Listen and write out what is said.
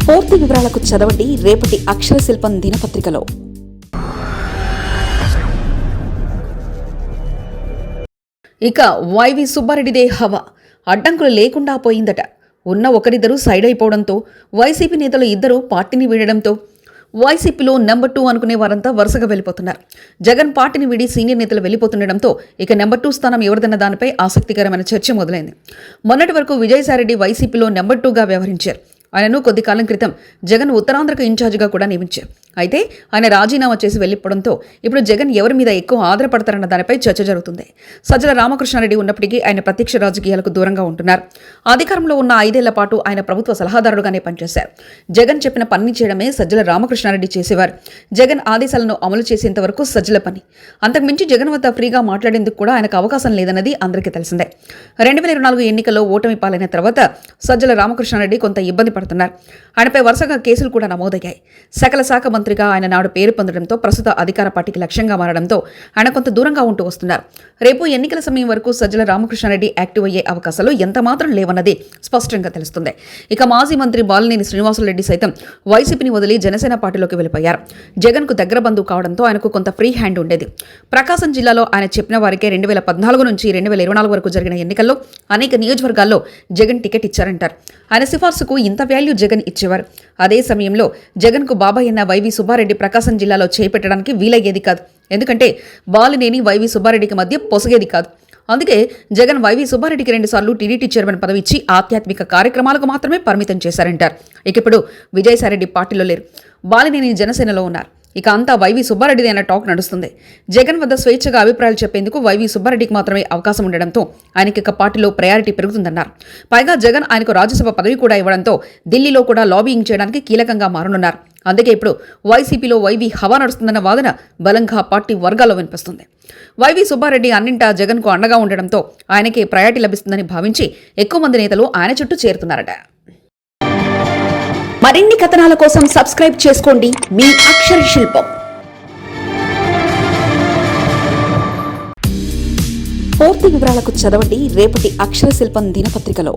పూర్తి వివరాలకు చదవండి రేపటి అక్షర శిల్పం దినపత్రికలో. ఇక వైవి సుబ్బారెడ్డిదే హవా అడ్డంకులు లేకుండా పోయిందట. ఉన్న ఒకరిద్దరు సైడ్ అయిపోవడంతో వైసీపీ నేతలు ఇద్దరు పార్టీని వీడడంతో వైసీపీలో నెంబర్ 2 అనుకునే వారంతా వరుసగా వెళ్ళిపోతున్నారు. జగన్ పార్టీని వీడి సీనియర్ నేతలు వెళ్ళిపోతుండడంతో ఇక నెంబర్ 2 స్థానం ఎవరిదన్న దానిపై ఆసక్తికరమైన చర్చ మొదలైంది. మొన్నటి వరకు విజయసాయిరెడ్డి వైసీపీలో నెంబర్ 2గా వ్యవహరించారు. ఆయనను కొద్ది కాలం క్రితం జగన్ ఉత్తరాంధ్రకు ఇన్ఛార్జిగా కూడా నియమించారు. అయితే ఆయన రాజీనామా చేసి వెళ్లిపోవడంతో ఇప్పుడు జగన్ ఎవరి మీద ఎక్కువ ఆధారపడతారన్న దానిపై చర్చ జరుగుతుంది. సజ్జల రామకృష్ణారెడ్డి ఉన్నప్పటికీ ఆయన ప్రత్యక్ష రాజకీయాలకు దూరంగా ఉంటున్నారు. అధికారంలో ఉన్న 5 ఏళ్ల పాటు ఆయన ప్రభుత్వ సలహాదారుడుగానే పనిచేశారు. జగన్ చెప్పిన పని చేయడమే సజ్జల రామకృష్ణారెడ్డి చేసేవారు. జగన్ ఆదేశాలను అమలు చేసేంత వరకు సజ్జల పని. అంతకుమించి జగన్ వద్ద ఫ్రీగా మాట్లాడేందుకు కూడా ఆయనకు అవకాశం లేదన్నది అందరికీ తెలిసిందే. 2024 ఎన్నికల్లో ఓటమి పాలైన తర్వాత సజ్జల రామకృష్ణారెడ్డి కొంత ఇబ్బంది పడుతున్నారు. ఆయనపై వరుసగా కేసులు కూడా నమోదయ్యాయి. సకల శాఖ మంత్రిగా ఆయన నాడు పేరు పొందడంతో ప్రస్తుత అధికార పార్టీకి లక్ష్యంగా మారడంతో ఆయన కొంత దూరంగా ఉంటూ వస్తున్నారు. రేపు ఎన్నికల సమయం వరకు సజ్జల రామకృష్ణారెడ్డి యాక్టివ్ అయ్యే అవకాశాలు ఎంత మాత్రం లేవన్నది స్పష్టంగా తెలుస్తుంది. ఇక మాజీ మంత్రి బాలినేని శ్రీనివాసులరెడ్డి సైతం వైసీపీని వదిలి జనసేన పార్టీలోకి వెళ్ళిపోయారు. జగన్ కు దగ్గర బంధువు కావడంతో ఆయనకు కొంత ఫ్రీ హ్యాండ్ ఉండేది. ప్రకాశం జిల్లాలో ఆయన చెప్పిన వారికే 2014 నుంచి 2024 వరకు జరిగిన ఎన్నికల్లో అనేక నియోజకవర్గాల్లో జగన్ టికెట్ ఇచ్చారంటారు. ఆయన సిఫార్సుకు ఇంత వాల్యూ జగన్ ఇచ్చేవారు. అదే సమయంలో జగన్ కు బాబాయ్ అన్న వైవి సుబ్బారెడ్డి ప్రకాశం జిల్లాలో చేపట్టడానికి వీలయ్యేది కాదు. ఎందుకంటే బాలినేని వైవి సుబ్బారెడ్డికి మధ్య పొసగేది కాదు. అందుకే జగన్ వైవి సుబ్బారెడ్డికి 2 సార్లు టీడీటీ చైర్మన్ పదవి ఇచ్చి ఆధ్యాత్మిక కార్యక్రమాలకు మాత్రమే పరిమితం చేశారంటారు. ఇక ఇప్పుడు విజయసాయిరెడ్డి పార్టీలో లేరు. బాలినేని జనసేనలో ఉన్నారు. ఇక అంతా వైవి సుబ్బారెడ్డిది అన్న టాక్ నడుస్తుంది. జగన్ వద్ద స్వేచ్ఛగా అభిప్రాయాలు చెప్పేందుకు వైవి సుబ్బారెడ్డికి మాత్రమే అవకాశం ఉండడంతో ఆయనకి ఇక పార్టీలో ప్రయారిటీ పెరుగుతుందన్నారు. పైగా జగన్ ఆయనకు రాజ్యసభ పదవి కూడా ఇవ్వడంతో ఢిల్లీలో కూడా లాబియింగ్ చేయడానికి కీలకంగా మారనున్నారు. అందుకే ఇప్పుడు వైసీపీలో వైవి హవా నడుస్తుందన్న వాదన బలంగా పార్టీ వర్గాల్లో వినిపిస్తుంది. వైవి సుబ్బారెడ్డి అన్నింటా జగన్కు అండగా ఉండడంతో ఆయనకే ప్రయారిటీ లభిస్తుందని భావించి ఎక్కువ మంది నేతలు ఆయన చుట్టూ చేరుతున్నారట. మరిన్ని కథనాల కోసం సబ్స్క్రైబ్ చేసుకోండి మీ అక్షర శిల్పం. పూర్తి వివరాలకు చదవండి రేపటి అక్షర శిల్పం దినపత్రికలో.